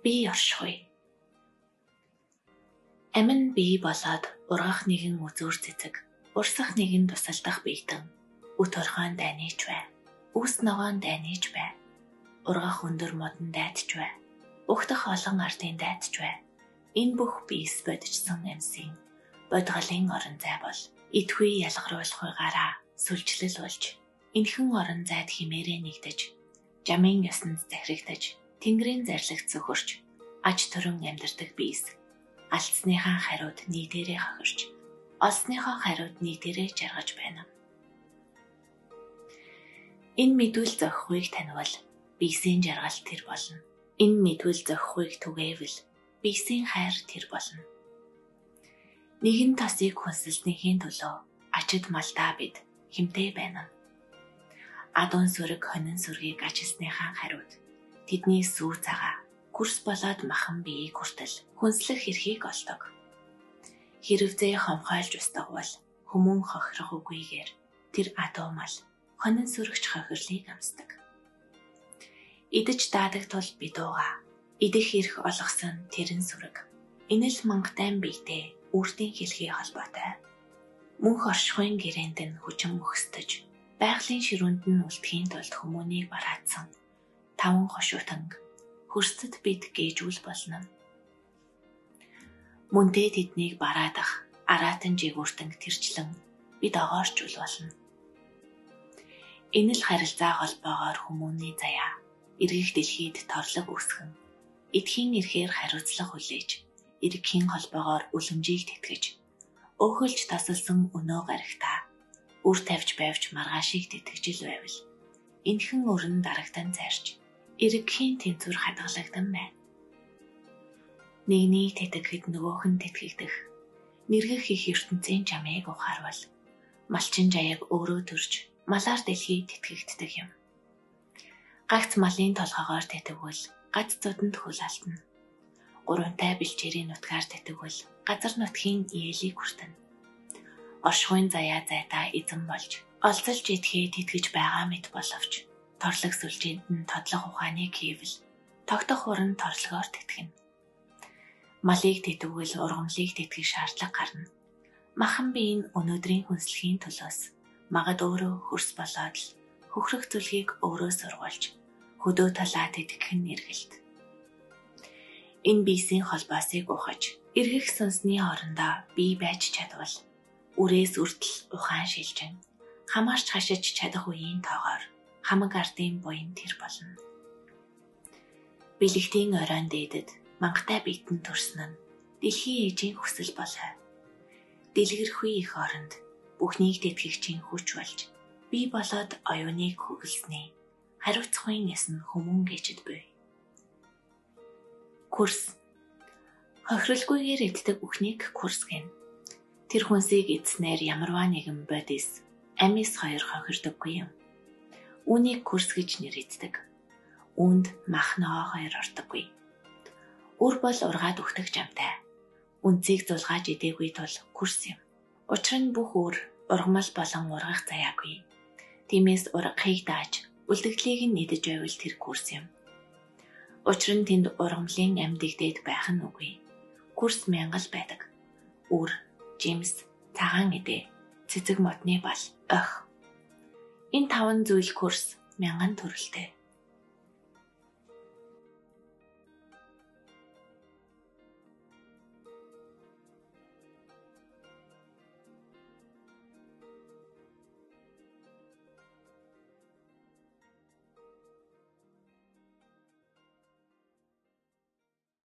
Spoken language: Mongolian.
бие оршихуй. Амин бие болоод ургах нэгэн үзүүр цэцэг, урсах нэгэн тусалдах биетэн, үт орхойн дайнийч бай, үс ногоон дайнийч бай, ургах өндөр модон дайдч бай, угтах олон ардын дайдч бай. Энэ бүх биес бодичсон амьсын бодгалын орон зай бол итгүй ялгаруулахгүй гараа сүлжлэл болж энхэн орон зайд химээрээ нэгдэж жамын ёсонд захирагдаж тэнгэрийн зарлагт зөвхөрч аж төрөн амьдардаг биес алдсныхаа хариуд нийтээрээ хохирч олсныхоо хариуд нийтээрээ жаргаж байна. Энэ мэдүүл зохихуйг танивал биесийн жаргал тэр болно. Энэ мэдүүл зохихуйг түгээвэл биесийн хайр тэр болно. Нэгэн тосыг хүнсэлснийхээ төлөө ачид малдаа бид хэмтэй байна. Адуун сүрэг хонин сүргийг ажилсныхаа хариуд тэдний сүү цагаа күрс болоод махан биеийг хүртэл хүнслэх эрхийг олдог. Хэрвзээ хомхойлж устгавал хүмүүн хохирох үгүйгээр тэр адуу мал хонин сүрэгч хохирлыг амсдаг. Идэж даадаг тул бидууга идэх эрх олгосон тэрэн сүрэг энэл мангатайн биетэй үрдийн хэлхий холбоотой. Мөнх оршихуйн гэрээнд нь хүчин мөхсдөж байгалийн ширүүнд нь үлдэхийн тулд хүмүүнийг бараадсан таван хошуутанг хөрсдөд бид гээжүүл болно. Мөнтэй тэднийг бараадах араатан жигүүртэнг тэрчлэн бид огоорчул болно. Энэ л харилцаа холбоогоор хүмүүний заяа эргэх дэлхийд торлог үсгэн эдхийн эрхээр хариуцлага хүлээж эргхийн холбоогоор үлэмжийг тэтгэж өөхөлж тасалсан өнөө гарагтаа үр тавьж байвч маргаашийг тэтгэжил байвал энхэн өрн дарагдан зарж эргхийн тэнцвэр хадгалагдан байна. Нэгнийг тэтгэхэд нөгөөх нь тэтгэгдэх мэргэх их ертөнцийн жамыг ухаарвал малчин жаяг өөрөө төрж малаар дэлхийд тэтгэгддэг юм. Гагц малын толгоогоор тэтгвэл гац зодонд хөл алдна. Гурвантай бэлчээрийн нутгаар тэтгвэл газар нутгийн иэлийг хүртэнэ. Оршихуйн заяа зайтаа эзэн болж олзолж идэхээ тэтгэж байгаа мэт боловч торлог сүлжээнд нь тодлох ухааныг хийвэл тогтох уран торлогоор тэтгэнэ. Малыг тэтгвэл ургамлыг тэтгэх шаардлага гарна. Махан бие нь өнөөдрийн хүнслэхийн төлөөс магад өөрөө хөрс болоод л хөхрөх зүлгийг өөрөө сургуулж хөдөө талаа тэтгэх нь эргэлт. Энэ биесийн холбоосыг ухаж эргэх сүнсний орондоо бие байж чадвал үрээс үртэл ухаан шилжин хамаарч хашиж чадах үеийн тоогоор хамаг ардын буян тэр болно. Бэлэгтийн оройн дээдэд мангатай биетэн төрсөн нь дэлхийн ээжийн хүсэл болой. Дэлгэрхүй их оронд бүхнийг тэтгэгчийн хүч болж бие болоод оюуныг хөглөсний хариуцахын ясн хүмүүн гэжэд буй. Курс хохиролгүйгээр иддэг бүхнийг курс гэнэ. Тэр хүнсийг эдснээр ямарваа нэгэн бодис амис хоёр хохирдоггүй юм. Үүнийг курс гэж нэрийддэг. Үүнд мах ногоо хоёр ордоггүй. Үр бол ургаад өгтөх жамтай. Үнцийг зулгааж идээгүй тул курс юм. Учир нь бүх үр ургамал болон ургах заяагүй. Тиймээс ургахыг дааж үлдэгдлийг нь идэж байвал тэр курс юм. Учир нь тэнд ургамлын амьдэгдээд байх нь үгүй. Курс мянгал байдаг. Үр, жимс, цагаан идэ, цэцэг модны бал, ох. Энэ таван зүйл курс мянган төрөлтэй.